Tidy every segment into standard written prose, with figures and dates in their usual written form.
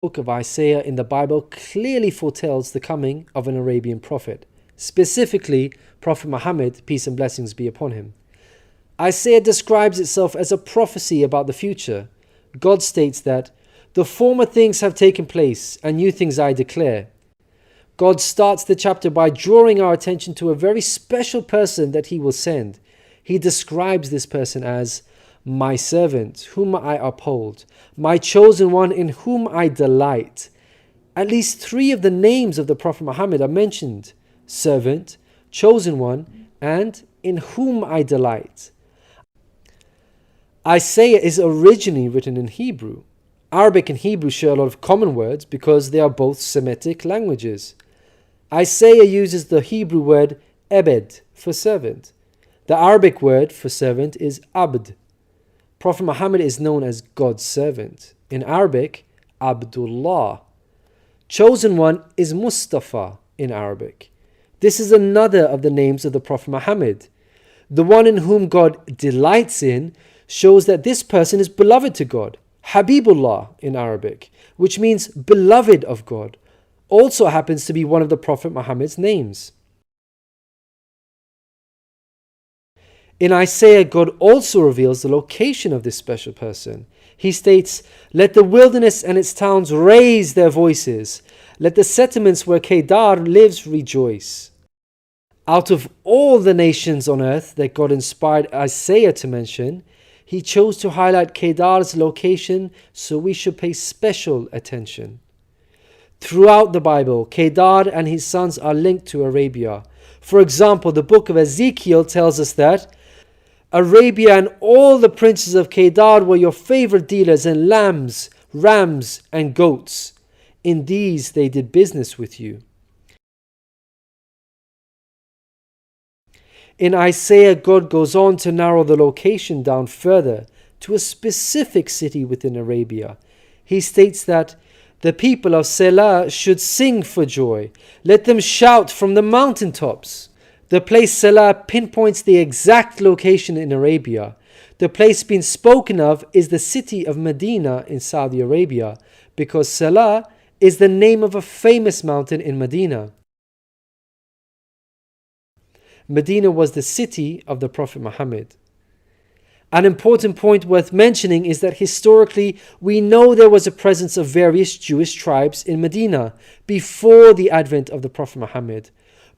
book of Isaiah in the Bible clearly foretells the coming of an Arabian prophet, specifically Prophet Muhammad, peace and blessings be upon him. Isaiah describes itself as a prophecy about the future. God states that the former things have taken place and new things I declare. God starts the chapter by drawing our attention to a very special person that he will send. He describes this person as my servant, whom I uphold, my chosen one in whom I delight. At least 3 of the names of the Prophet Muhammad are mentioned: servant, chosen one, and in whom I delight. Isaiah is originally written in Hebrew. Arabic and Hebrew share a lot of common words because they are both Semitic languages. Isaiah uses the Hebrew word ebed for servant. The Arabic word for servant is abd. Prophet Muhammad is known as God's servant. In Arabic, Abdullah. Chosen one is Mustafa in Arabic. This is another of the names of the Prophet Muhammad. The one in whom God delights in shows that this person is beloved to God. Habibullah in Arabic, which means beloved of God, also happens to be one of the Prophet Muhammad's names. In Isaiah, God also reveals the location of this special person. He states, "Let the wilderness and its towns raise their voices. Let the settlements where Kedar lives rejoice." Out of all the nations on earth that God inspired Isaiah to mention, he chose to highlight Kedar's location, so we should pay special attention. Throughout the Bible, Kedar and his sons are linked to Arabia. For example, the book of Ezekiel tells us that Arabia and all the princes of Kedar were your favorite dealers in lambs, rams, and goats. In these they did business with you. In Isaiah, God goes on to narrow the location down further to a specific city within Arabia. He states that the people of Selah should sing for joy. Let them shout from the mountaintops. The place Selah pinpoints the exact location in Arabia. The place being spoken of is the city of Medina in Saudi Arabia, because Selah is the name of a famous mountain in Medina. Medina was the city of the Prophet Muhammad. An important point worth mentioning is that historically we know there was a presence of various Jewish tribes in Medina before the advent of the Prophet Muhammad.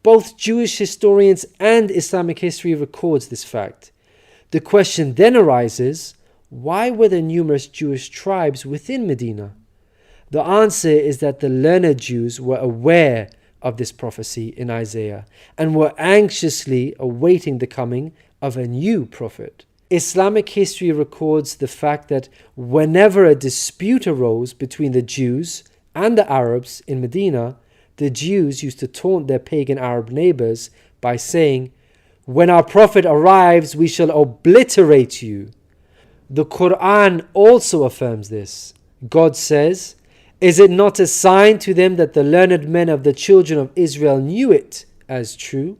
Both Jewish historians and Islamic history records this fact. The question then arises, why were there numerous Jewish tribes within Medina? The answer is that the learned Jews were aware of this prophecy in Isaiah and were anxiously awaiting the coming of a new prophet. Islamic history records the fact that whenever a dispute arose between the Jews and the Arabs in Medina, the Jews used to taunt their pagan Arab neighbors by saying, "When our prophet arrives, we shall obliterate you." The Quran also affirms this. God says, "Is it not a sign to them that the learned men of the children of Israel knew it as true?"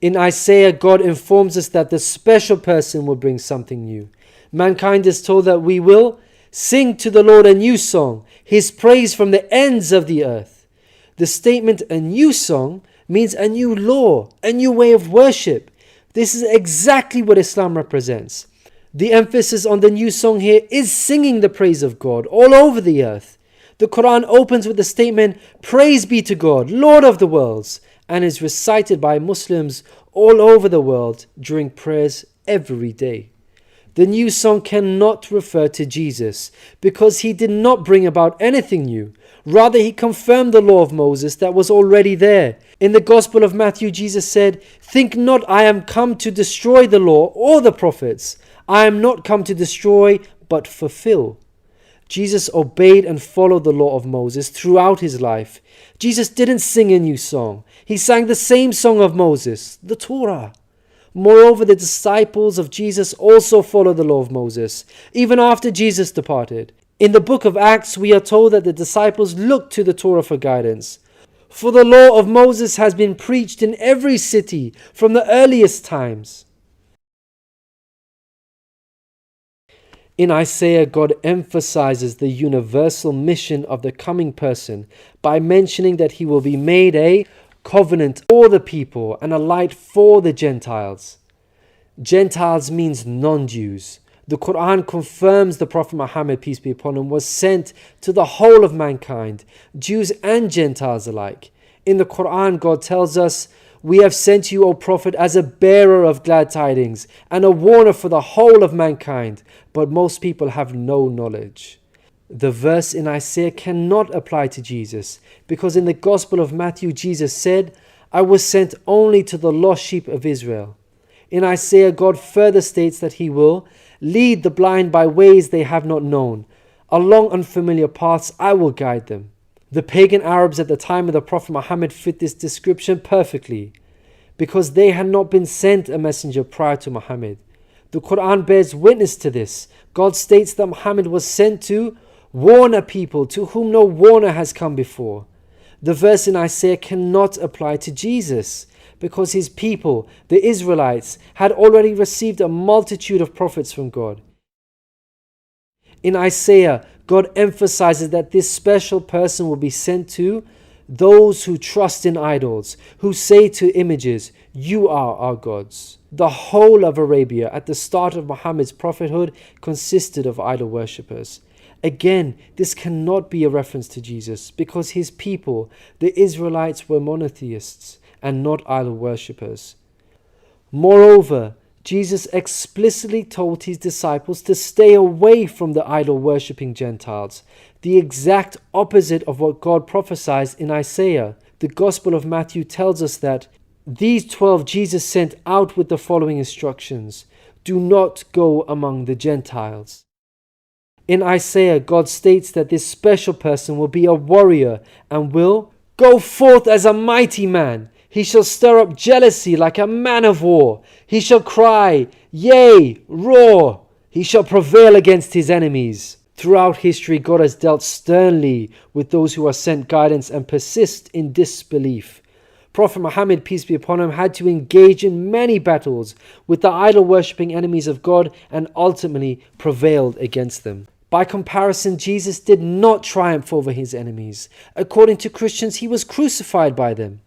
In Isaiah, God informs us that the special person will bring something new. Mankind is told that we will sing to the Lord a new song, His praise from the ends of the earth. The statement "a new song" means a new law, a new way of worship. This is exactly what Islam represents. The emphasis on the new song here is singing the praise of God all over the earth. The Quran opens with the statement, "Praise be to God, Lord of the worlds," and is recited by Muslims all over the world during prayers every day. The new song cannot refer to Jesus because he did not bring about anything new. Rather, he confirmed the law of Moses that was already there. In the Gospel of Matthew, Jesus said, "Think not I am come to destroy the law or the prophets. I am not come to destroy, but fulfill." Jesus obeyed and followed the law of Moses throughout his life. Jesus didn't sing a new song. He sang the same song of Moses, the Torah. Moreover, the disciples of Jesus also followed the law of Moses, even after Jesus departed. In the book of Acts, we are told that the disciples looked to the Torah for guidance. For the law of Moses has been preached in every city from the earliest times. In Isaiah, God emphasizes the universal mission of the coming person by mentioning that he will be made a covenant for the people and a light for the Gentiles. Gentiles means non-Jews. The Quran confirms the Prophet Muhammad, peace be upon him, was sent to the whole of mankind, Jews and Gentiles alike. In the Quran, God tells us, "We have sent you, O Prophet, as a bearer of glad tidings and a warner for the whole of mankind, but most people have no knowledge." The verse in Isaiah cannot apply to Jesus, because in the Gospel of Matthew, Jesus said, "I was sent only to the lost sheep of Israel." In Isaiah, God further states that he will lead the blind by ways they have not known. Along unfamiliar paths I will guide them. The pagan Arabs at the time of the Prophet Muhammad fit this description perfectly, because they had not been sent a messenger prior to Muhammad. The Quran bears witness to this. God states that Muhammad was sent to warn a people to whom no warner has come before. The verse in Isaiah cannot apply to Jesus, because his people, the Israelites, had already received a multitude of prophets from God. In Isaiah, God emphasizes that this special person will be sent to those who trust in idols, who say to images, "You are our gods." The whole of Arabia at the start of Muhammad's prophethood consisted of idol worshippers. Again, this cannot be a reference to Jesus, because his people, the Israelites, were monotheists and not idol worshippers. Moreover, Jesus explicitly told his disciples to stay away from the idol-worshipping Gentiles, the exact opposite of what God prophesied in Isaiah. The Gospel of Matthew tells us that these 12 Jesus sent out with the following instructions: "Do not go among the Gentiles." In Isaiah, God states that this special person will be a warrior and will go forth as a mighty man. He shall stir up jealousy like a man of war. He shall cry, yea, roar. He shall prevail against his enemies. Throughout history, God has dealt sternly with those who are sent guidance and persist in disbelief. Prophet Muhammad, peace be upon him, had to engage in many battles with the idol-worshipping enemies of God and ultimately prevailed against them. By comparison, Jesus did not triumph over his enemies. According to Christians, he was crucified by them.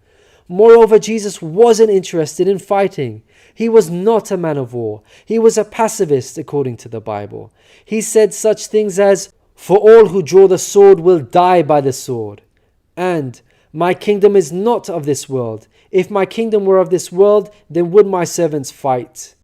Moreover, Jesus wasn't interested in fighting. He was not a man of war. He was a pacifist, according to the Bible. He said such things as, "For all who draw the sword will die by the sword," and "My kingdom is not of this world. If my kingdom were of this world, then would my servants fight."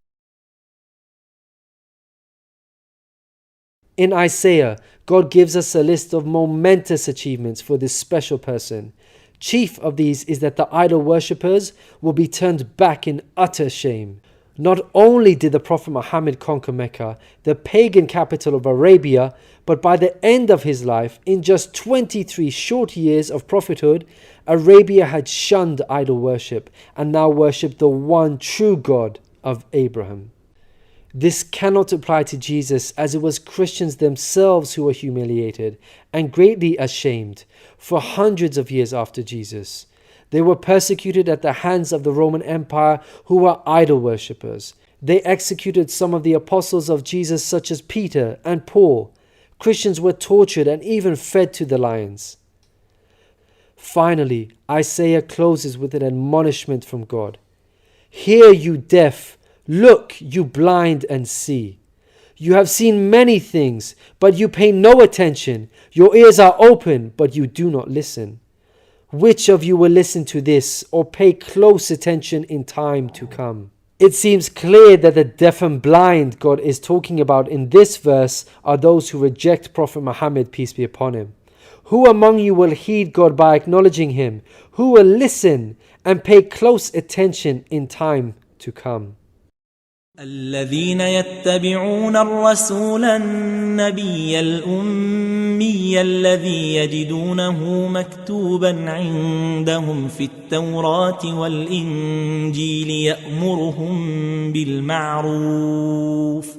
In Isaiah, God gives us a list of momentous achievements for this special person. Chief of these is that the idol worshippers will be turned back in utter shame. Not only did the Prophet Muhammad conquer Mecca, the pagan capital of Arabia, but by the end of his life, in just 23 short years of prophethood, Arabia had shunned idol worship and now worshipped the one true God of Abraham. This cannot apply to Jesus, as it was Christians themselves who were humiliated and greatly ashamed for hundreds of years after Jesus. They were persecuted at the hands of the Roman Empire, who were idol worshippers. They executed some of the apostles of Jesus, such as Peter and Paul. Christians were tortured and even fed to the lions. Finally, Isaiah closes with an admonishment from God. "Hear, you deaf. Look, you blind, and see. You have seen many things, but you pay no attention. Your ears are open, but you do not listen. Which of you will listen to this or pay close attention in time to come?" It seems clear that the deaf and blind God is talking about in this verse are those who reject Prophet Muhammad, peace be upon him. Who among you will heed God by acknowledging him? Who will listen and pay close attention in time to come? الذين يتبعون الرسول النبي الأمي الذي يجدونه مكتوبا عندهم في التوراة والإنجيل يأمرهم بالمعروف